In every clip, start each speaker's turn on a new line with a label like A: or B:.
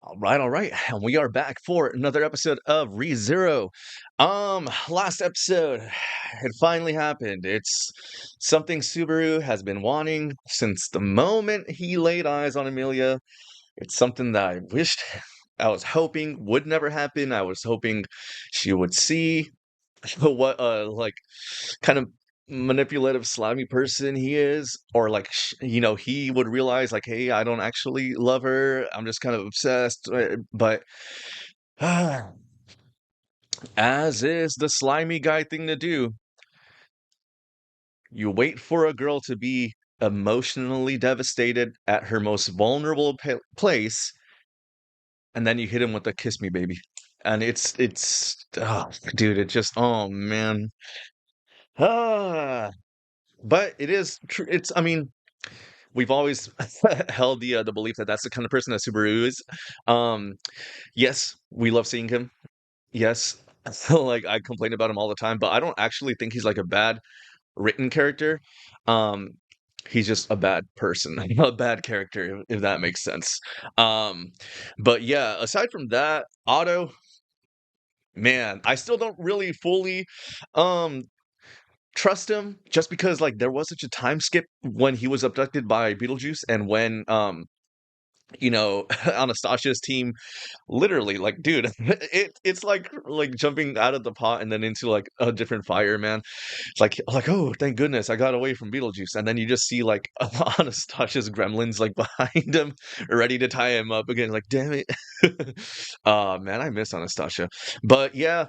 A: All right, and we are back for another episode of ReZero. Last episode, it finally happened. It's something Subaru has been wanting since the moment he laid eyes on Emilia. It's something that I wished, I was hoping would never happen. I was hoping she would see what like kind of manipulative slimy person he is, or like he would realize like, hey, I don't actually love her, I'm just kind of obsessed, but as is the slimy guy thing to do, you wait for a girl to be emotionally devastated at her most vulnerable place, and then you hit him with a kiss me baby. And it's dude, it just, oh man. ah but it is true. It's, I mean, we've always held the belief that that's the kind of person that Subaru is. Um, yes, we love seeing him. Yes, like I complain about him all the time, but I don't actually think he's like a bad written character. Um, he's just a bad person, a bad character, if that makes sense. Um, but yeah, aside from that, Otto, man, I still don't really fully um trust him, just because like there was such a time skip when he was abducted by Beetlejuice, and when Anastasia's team, literally, like, dude, it's like jumping out of the pot and then into like a different fire, man. It's like, oh, thank goodness I got away from Beetlejuice, and then you just see like Anastasia's gremlins like behind him, ready to tie him up again. Like, damn it. Man, I miss Anastasia. But yeah,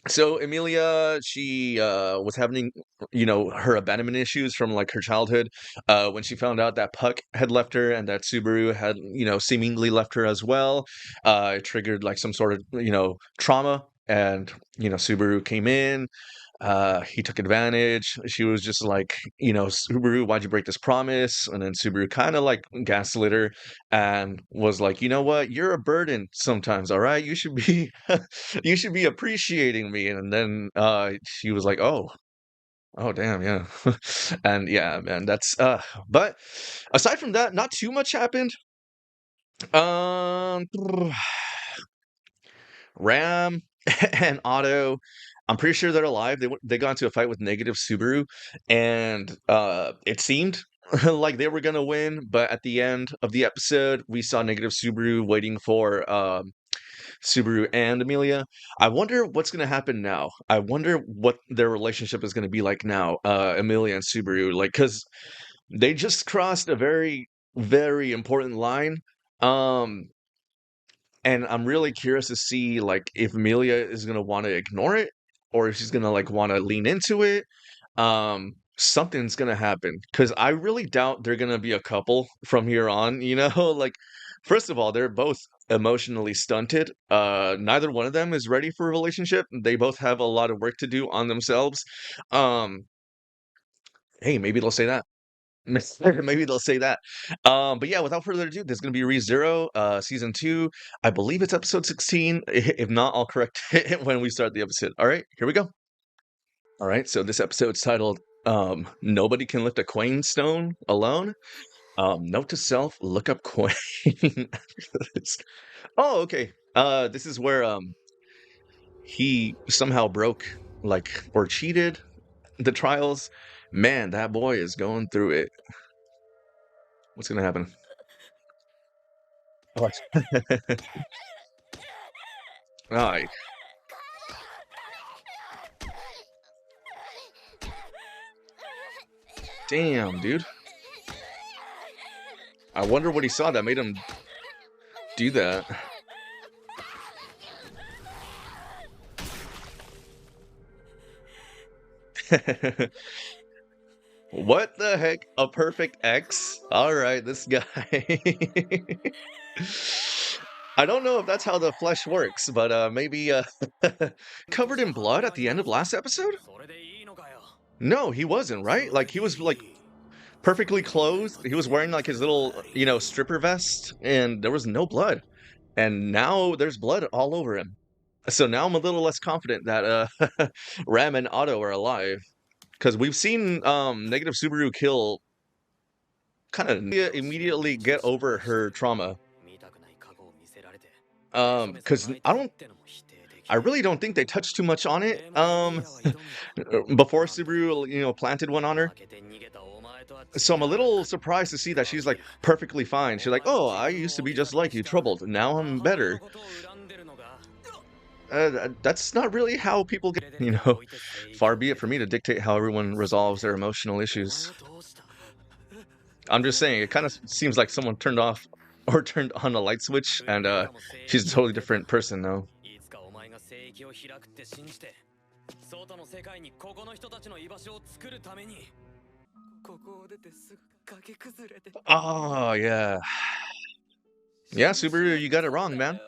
A: so Emilia, she was having, her abandonment issues from like her childhood. When she found out that Puck had left her and that Subaru had, seemingly left her as well, it triggered like some sort of, trauma. And Subaru came in. He took advantage. She was just like, Subaru, why'd you break this promise? And then Subaru kind of like gaslit her and was like, you know what? You're a burden sometimes, all right? You should be you should be appreciating me. And then she was like, oh damn, yeah. And yeah, man, that's but aside from that, not too much happened. Um Ram and Otto, I'm pretty sure they're alive. They got into a fight with Negative-Subaru, and it seemed like they were gonna win. But at the end of the episode, we saw Negative-Subaru waiting for Subaru and Emilia. I wonder what's gonna happen now. I wonder what their relationship is gonna be like now, Emilia and Subaru. Like, because they just crossed a very, very important line. Um, and I'm really curious to see like if Amelia is gonna want to ignore it, or if she's gonna like want to lean into it. Something's gonna happen, because I really doubt they're gonna be a couple from here on. Like, first of all, they're both emotionally stunted. Neither one of them is ready for a relationship. They both have a lot of work to do on themselves. Um, hey, maybe they'll say that. Maybe they'll say that. But yeah, without further ado, there's gonna be ReZero, season 2. I believe it's episode 16. If not, I'll correct it when we start the episode. All right, here we go. All right, so this episode's titled Nobody Can Lift a Coin Stone Alone. Note to self, look up coin. Oh, okay. This is where he somehow broke, like, or cheated the trials. Man, that boy is going through it. What's gonna happen? Oh, Alright. Damn, dude. I wonder what he saw that made him do that. What the heck? A perfect X? Alright, this guy. I don't know if that's how the flesh works, but maybe covered in blood at the end of last episode? No, he wasn't, right? Like, he was like perfectly clothed. He was wearing like his little, stripper vest, and there was no blood. And now there's blood all over him. So now I'm a little less confident that Ram and Otto are alive, because we've seen Negative-Subaru kill, kind of immediately get over her trauma. Because I really don't think they touched too much on it. Before Subaru, planted one on her. So I'm a little surprised to see that she's like perfectly fine. She's like, "Oh, I used to be just like you, troubled. Now I'm better." That's not really how people get, Far be it for me to dictate how everyone resolves their emotional issues. I'm just saying, it kind of seems like someone turned off or turned on a light switch, and she's a totally different person now. Oh yeah, yeah, Subaru, you got it wrong, man.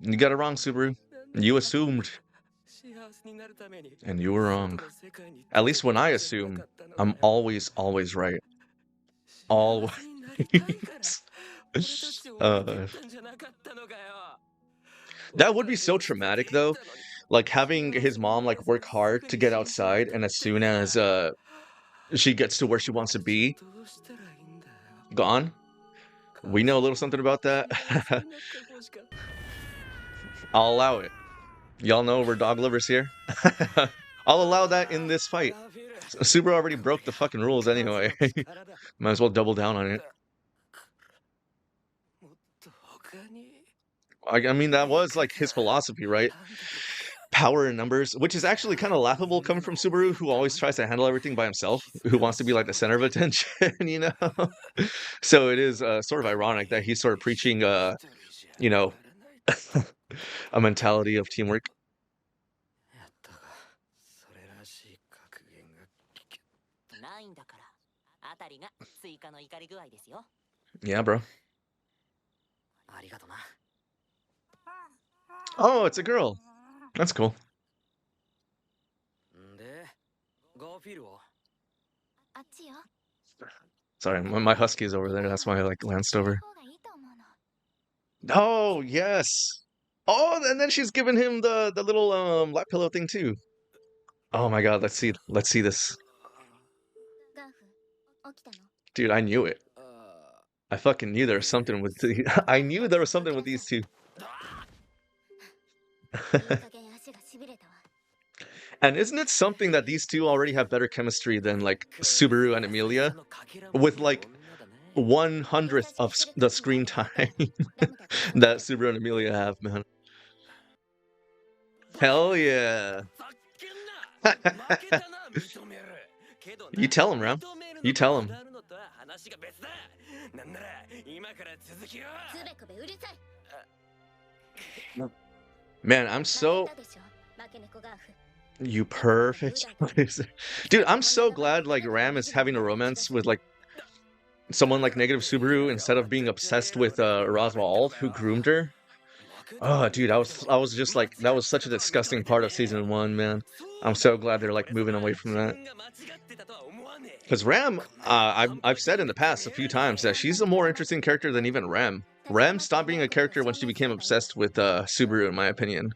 A: You got it wrong, Subaru. You assumed, and you were wrong. At least when I assume, I'm always right. Always. uh, that would be so traumatic, though. Like having his mom like work hard to get outside, and as soon as she gets to where she wants to be, gone. We know a little something about that. I'll allow it. Y'all know we're dog lovers here. I'll allow that in this fight. Subaru already broke the fucking rules anyway. Might as well double down on it. I mean, that was like his philosophy, right? Power in numbers, which is actually kind of laughable coming from Subaru, who always tries to handle everything by himself, who wants to be like the center of attention, you know? So it is sort of ironic that he's sort of preaching, you know, a mentality of teamwork. Yeah, bro. Oh, it's a girl. That's cool. Sorry, my husky is over there. That's why I like glanced over. Oh, yes. Oh, and then she's giving him the little lap pillow thing too. Oh my God, let's see this. Dude, I knew it. I fucking knew there was something with I knew there was something with these two. And isn't it something that these two already have better chemistry than like Subaru and Emilia? With like 1/100th of the screen time that Subaru and Emilia have, man. Hell yeah. You tell him, Ram. You tell him. Man, I'm so... You perfect. Dude, I'm so glad like Ram is having a romance with like someone like Negative-Subaru instead of being obsessed with Roswell, who groomed her. Oh, dude, I was just like, that was such a disgusting part of season 1, man. I'm so glad they're like moving away from that. Because Ram, I've said in the past a few times that she's a more interesting character than even Rem. Rem stopped being a character when she became obsessed with Subaru, in my opinion.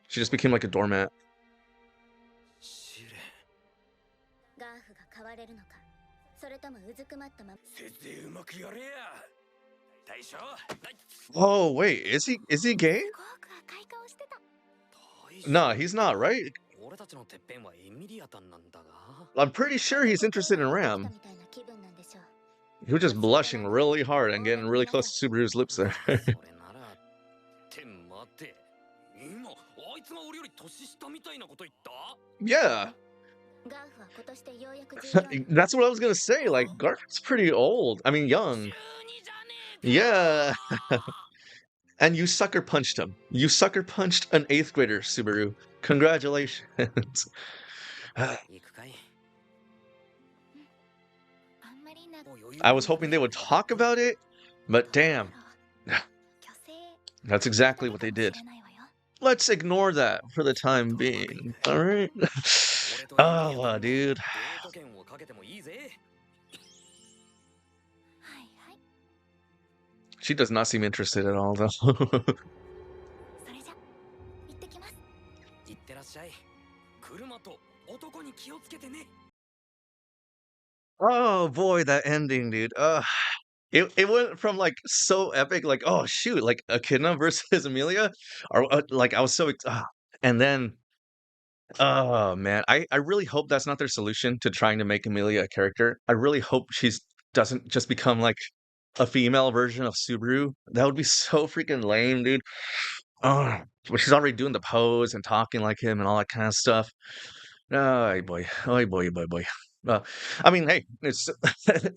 A: She just became like a doormat. Oh wait, is he gay? No, he's not, right? I'm pretty sure he's interested in Ram. He was just blushing really hard and getting really close to Subaru's lips there. Yeah. That's what I was gonna say. Like, Garf's pretty old. I mean, young. Yeah. And you sucker punched him. You sucker punched an 8th grader, Subaru. Congratulations. I was hoping they would talk about it, but damn. That's exactly what they did. Let's ignore that for the time being, alright? Oh, dude. She does not seem interested at all, though. Oh boy, that ending, dude. it went from like so epic, like oh shoot, like Echidna versus Amelia, or like I was so and then oh man, I really hope that's not their solution to trying to make Amelia a character. I really hope she's doesn't just become like a female version of Subaru. That would be so freaking lame, dude. Oh, but she's already doing the pose and talking like him and all that kind of stuff. Oh boy, oh boy, boy, boy. Well, I mean, hey, it's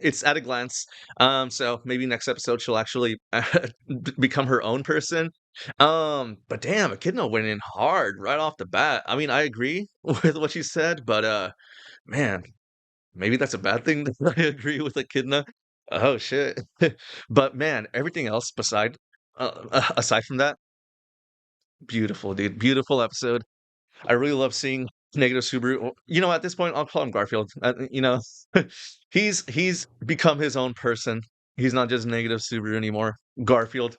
A: it's at a glance. So maybe next episode she'll actually become her own person. But damn, Echidna went in hard right off the bat. I mean, I agree with what she said, but man, maybe that's a bad thing that I agree with Echidna. Oh shit. But man, everything else aside from that, beautiful, dude. Beautiful episode. I really love seeing Negative Subaru. You know, at this point, I'll call him Garfield. You know, he's become his own person. He's not just Negative Subaru anymore. Garfield.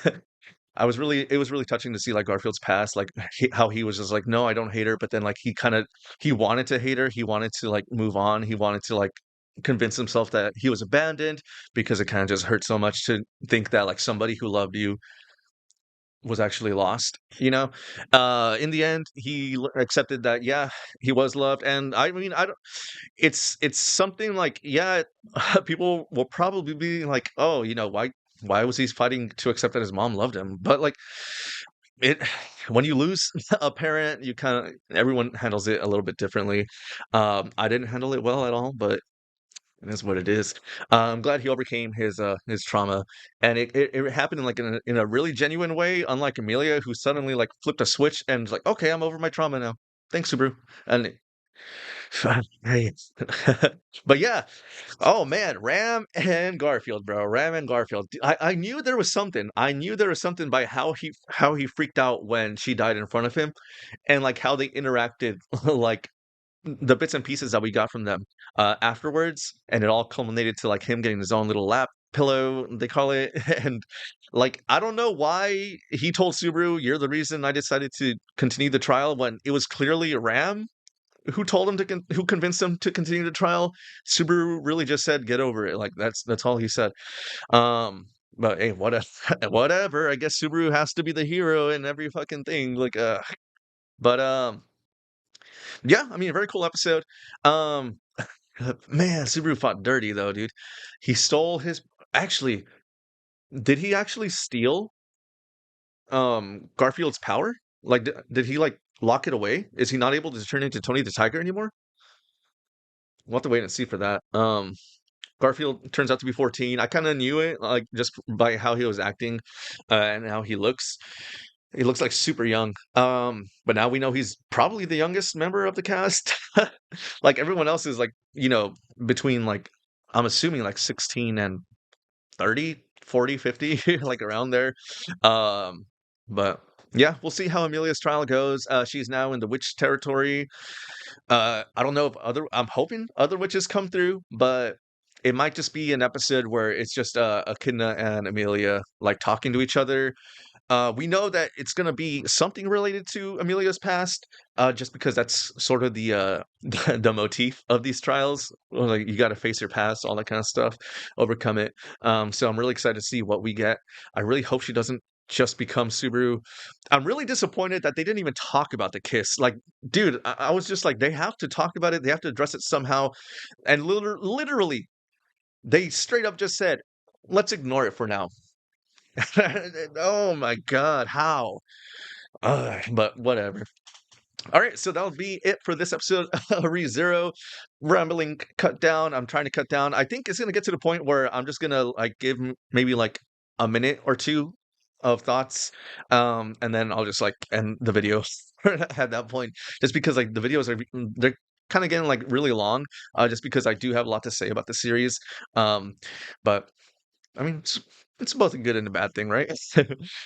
A: It was really touching to see like Garfield's past, like how he was just like, no, I don't hate her, but then like he wanted to hate her. He wanted to like move on. He wanted to like convince himself that he was abandoned because it kind of just hurt so much to think that like somebody who loved you was actually lost, you know? In the end, accepted that, yeah, he was loved, and I mean, I don't it's something like, yeah, people will probably be like, "Oh, you know, why was he fighting to accept that his mom loved him?" But, like, it when you lose a parent, you kinda everyone handles it a little bit differently. I didn't handle it well at all, but it is what it is. I'm glad he overcame his trauma, and it happened in like in a really genuine way. Unlike Amelia, who suddenly like flipped a switch and was like, "Okay, I'm over my trauma now. Thanks, Subaru." And hey, but yeah, oh man, Ram and Garfield, bro, Ram and Garfield. I knew there was something. I knew there was something by how he freaked out when she died in front of him, and like how they interacted, like the bits and pieces that we got from them afterwards, and it all culminated to like him getting his own little lap pillow, they call it, and like I don't know why he told Subaru, "You're the reason I decided to continue the trial," when it was clearly Ram who told him who convinced him to continue the trial. Subaru really just said, "Get over it." Like that's all he said. But hey, whatever. I guess Subaru has to be the hero in every fucking thing. Like, but yeah, I mean, a very cool episode. Um, man, Subaru fought dirty though, dude. He stole his. Actually, did he actually steal Garfield's power? Like, did he like lock it away? Is he not able to turn into Tony the Tiger anymore? We'll have to wait and see for that. Garfield turns out to be 14. I kind of knew it, like just by how he was acting, and how he looks. He looks like super young. But now we know he's probably the youngest member of the cast. Like everyone else is like, you know, between like I'm assuming like 16 and 30, 40, 50, like around there. Um, but yeah, we'll see how Amelia's trial goes. She's now in the witch territory. I don't know if I'm hoping other witches come through, but it might just be an episode where it's just Echidna and Amelia like talking to each other. We know that it's gonna be something related to Amelia's past, just because that's sort of the the motif of these trials. Well, like you got to face your past, all that kind of stuff, overcome it. So I'm really excited to see what we get. I really hope she doesn't just become Subaru. I'm really disappointed that they didn't even talk about the kiss. Like, dude, I was just like, they have to talk about it. They have to address it somehow. And literally, they straight up just said, "Let's ignore it for now." Oh my god, how? But whatever. All right, so that'll be it for this episode of ReZero Rambling Cut Down. I'm trying to cut down. I think it's gonna get to the point where I'm just gonna like give maybe like a minute or two of thoughts, and then I'll just like end the video at that point. Just because like the videos they're kind of getting like really long, just because I do have a lot to say about the series. But I mean, it's both a good and a bad thing, right?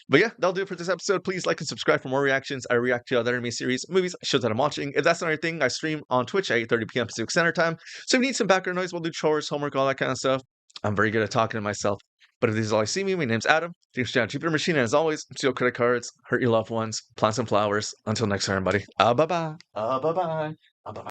A: But yeah, that'll do it for this episode. Please like and subscribe for more reactions. I react to other anime series, movies, shows that I'm watching. If that's not your thing, I stream on Twitch at 8:30 p.m. Pacific Standard Time. So if you need some background noise, we'll do chores, homework, all that kind of stuff. I'm very good at talking to myself. But if this is all I see me, my name's Adam. Thanks for checking out Jupiter Machine, and as always, steal credit cards, hurt your loved ones, plant some flowers. Until next time, everybody. Bye bye. Bye bye. Bye bye.